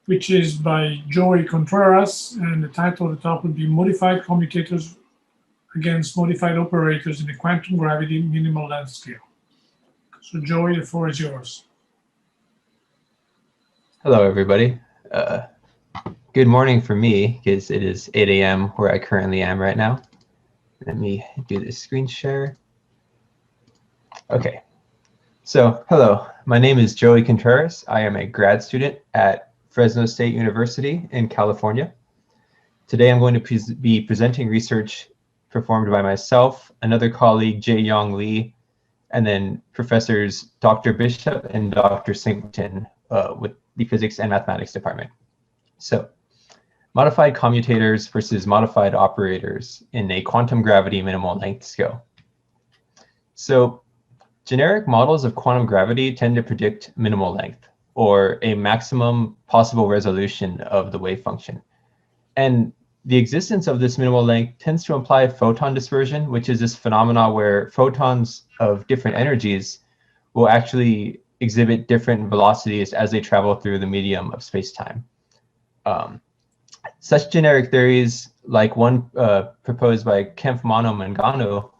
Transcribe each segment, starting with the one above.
which is by Joey Contreras, and the title at the top would be Modified Commutators Against Modified Operators in the Quantum Gravity Minimal Length Scale. So Joey, the floor is yours. Hello, everybody. Good morning for me, because it is 8 a.m. where I currently am right now. Let me do this screen share. Okay. So, hello. My name is Joey Contreras. I am a grad student at Fresno State University in California. Today, I'm going to be presenting research performed by myself, another colleague, Jae-Yong Lee, and then professors Dr. Bishop and Dr. Singleton with the Physics and Mathematics department. So, modified commutators versus modified operators in a quantum gravity minimal length scale. So, generic models of quantum gravity tend to predict minimal length, or a maximum possible resolution of the wave function. And the existence of this minimal length tends to imply photon dispersion, which is this phenomena where photons of different energies will actually exhibit different velocities as they travel through the medium of space-time. Such generic theories, like one proposed by Kempf-Mano-Mangano,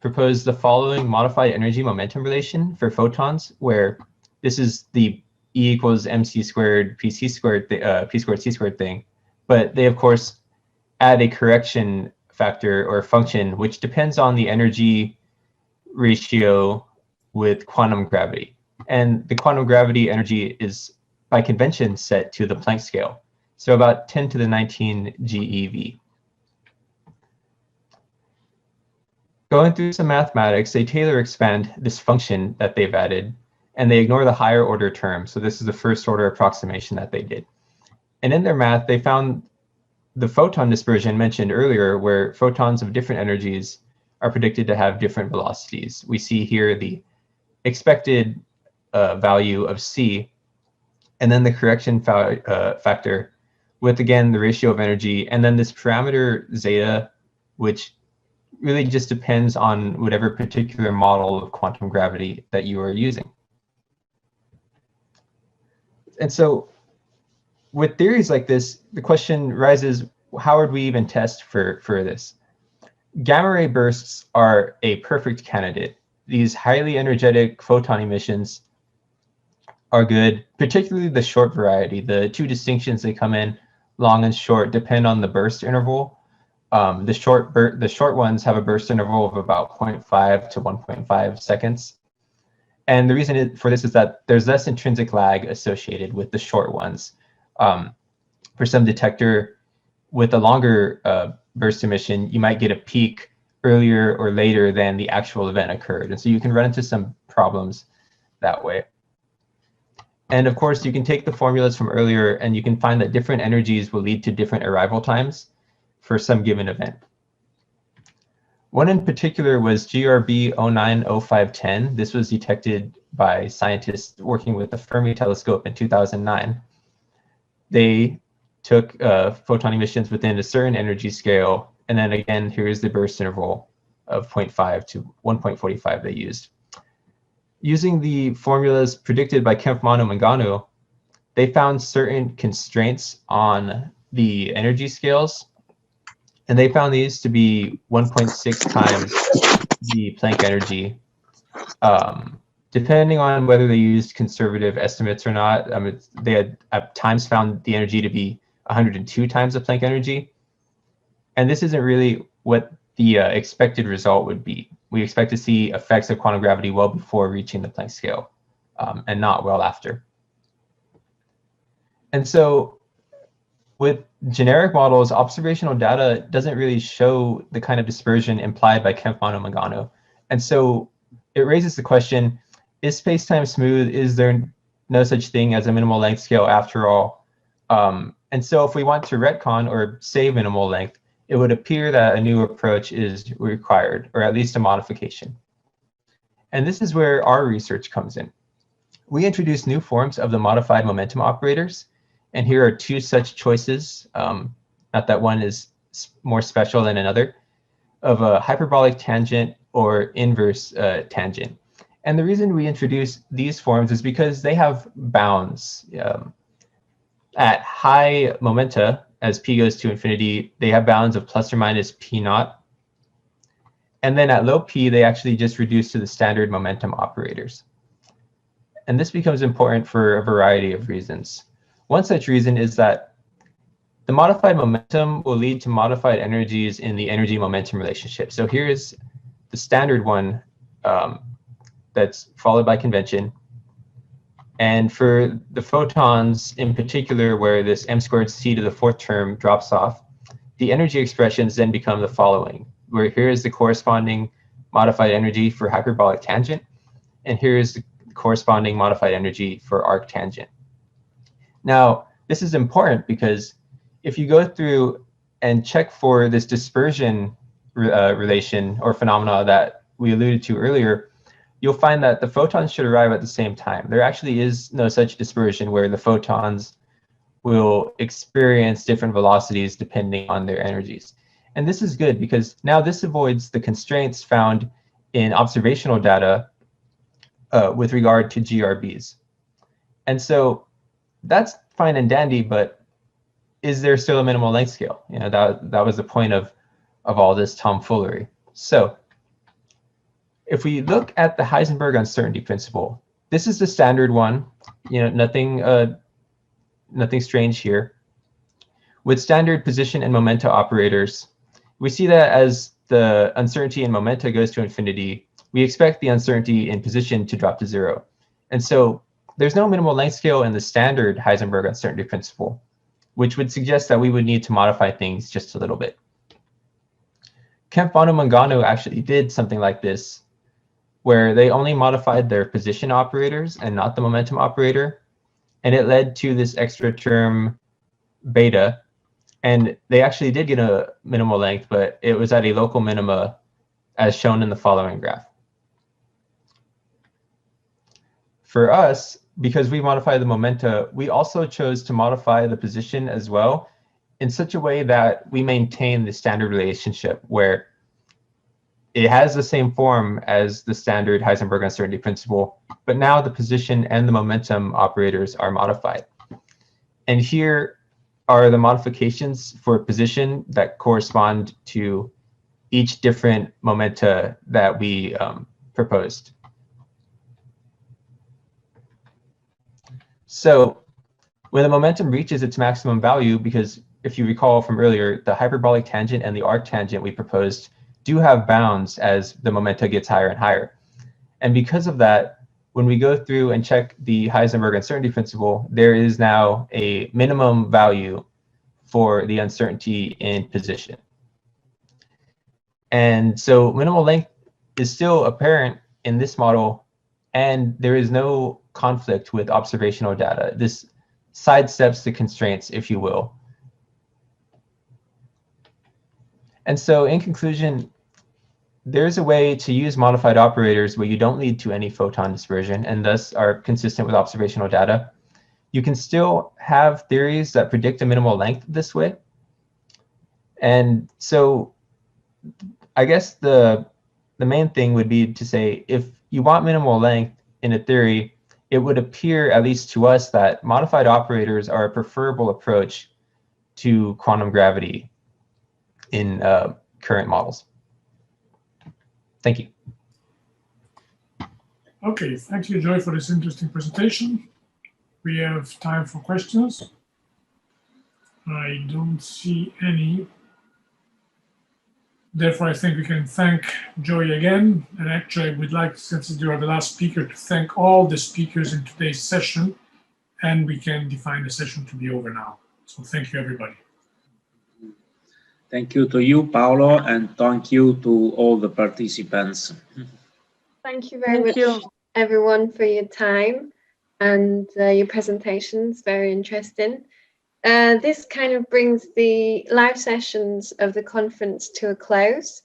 propose the following modified energy momentum relation for photons, where this is the E equals mc squared pc squared p squared c squared thing, but they of course add a correction factor or function which depends on the energy ratio with quantum gravity. And the quantum gravity energy is by convention set to the Planck scale, so about 10 to the 19 GeV. Going through some mathematics, they Taylor expand this function that they've added, and they ignore the higher order term. So this is the first order approximation that they did. And in their math, they found the photon dispersion mentioned earlier, where photons of different energies are predicted to have different velocities. We see here the expected value of c, and then the correction factor with, again, the ratio of energy, and then this parameter zeta, which really just depends on whatever particular model of quantum gravity that you are using. And so with theories like this, the question rises, how would we even test for this? Gamma ray bursts are a perfect candidate. These highly energetic photon emissions are good, particularly the short variety. The two distinctions they come in, long and short, depend on the burst interval. The short ones have a burst interval of about 0.5 to 1.5 seconds. And the reason for this is that there's less intrinsic lag associated with the short ones. For some detector with a longer burst emission, you might get a peak earlier or later than the actual event occurred. And so you can run into some problems that way. And of course, you can take the formulas from earlier and you can find that different energies will lead to different arrival times for some given event. One in particular was GRB 090510. This was detected by scientists working with the Fermi telescope in 2009. They took photon emissions within a certain energy scale, and then again, here's the burst interval of 0.5 to 1.45 they used. Using the formulas predicted by Kempf-Mano-Mangano, they found certain constraints on the energy scales, and they found these to be 1.6 times the Planck energy. Depending on whether they used conservative estimates or not, they had at times found the energy to be 102 times the Planck energy. And this isn't really what the expected result would be. We expect to see effects of quantum gravity well before reaching the Planck scale, and not well after. And so with generic models, observational data doesn't really show the kind of dispersion implied by Kempf-Mano-Mangano. And so it raises the question, is space-time smooth? Is there no such thing as a minimal length scale after all? And so if we want to retcon or say minimal length, it would appear that a new approach is required, or at least a modification. And this is where our research comes in. We introduced new forms of the modified momentum operators, and here are two such choices, not that one is more special than another, of a hyperbolic tangent or inverse tangent. And the reason we introduce these forms is because they have bounds. at high momenta, as p goes to infinity, they have bounds of plus or minus p naught. And then at low p, they actually just reduce to the standard momentum operators. And this becomes important for a variety of reasons. One such reason is that the modified momentum will lead to modified energies in the energy-momentum relationship. So here's the standard one that's followed by convention. And for the photons in particular, where this m squared c to the fourth term drops off, the energy expressions then become the following, where here is the corresponding modified energy for hyperbolic tangent, and here is the corresponding modified energy for arctangent. Now, this is important because if you go through and check for this dispersion relation or phenomena that we alluded to earlier, you'll find that the photons should arrive at the same time. There actually is no such dispersion where the photons will experience different velocities depending on their energies. And this is good because now this avoids the constraints found in observational data with regard to GRBs. And so that's fine and dandy, but is there still a minimal length scale? You know, that was the point of all this tomfoolery. So if we look at the Heisenberg uncertainty principle, this is the standard one. You know, nothing strange here. With standard position and momenta operators, we see that as the uncertainty in momenta goes to infinity, we expect the uncertainty in position to drop to 0. And so there's no minimal length scale in the standard Heisenberg uncertainty principle, which would suggest that we would need to modify things just a little bit. Kemp, Bono, Mangano actually did something like this, where they only modified their position operators and not the momentum operator. And it led to this extra term beta. And they actually did get a minimal length, but it was at a local minima as shown in the following graph. For us, because we modified the momenta, we also chose to modify the position as well in such a way that we maintain the standard relationship where it has the same form as the standard Heisenberg uncertainty principle, but now the position and the momentum operators are modified. And here are the modifications for position that correspond to each different momenta that we proposed. So when the momentum reaches its maximum value, because if you recall from earlier, the hyperbolic tangent and the arctangent we proposed do have bounds as the momenta gets higher and higher. And because of that, when we go through and check the Heisenberg uncertainty principle, there is now a minimum value for the uncertainty in position. And so minimal length is still apparent in this model, and there is no conflict with observational data. This sidesteps the constraints, if you will. And so in conclusion, there's a way to use modified operators where you don't lead to any photon dispersion and thus are consistent with observational data. You can still have theories that predict a minimal length this way. And so I guess the main thing would be to say, if you want minimal length in a theory, it would appear, at least to us, that modified operators are a preferable approach to quantum gravity in current models. Thank you. Okay, thank you, Joy, for this interesting presentation. We have time for questions. I don't see any. Therefore, I think we can thank Joy again. And actually, we'd like, since you are the last speaker, to thank all the speakers in today's session. And we can define the session to be over now. So thank you, everybody. Thank you to you, Paolo, and thank you to all the participants. Thank you very much, everyone, for your time and your presentations. Very interesting. This kind of brings the live sessions of the conference to a close.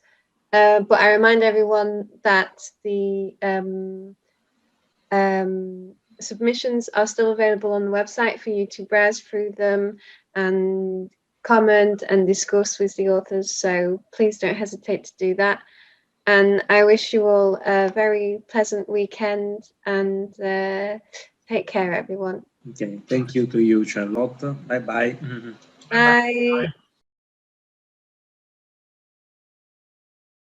But I remind everyone that the submissions are still available on the website for you to browse through them and comment and discuss with the authors. So please don't hesitate to do that. And I wish you all a very pleasant weekend and take care, everyone. Okay, thank you to you, Charlotte. Bye-bye. Bye.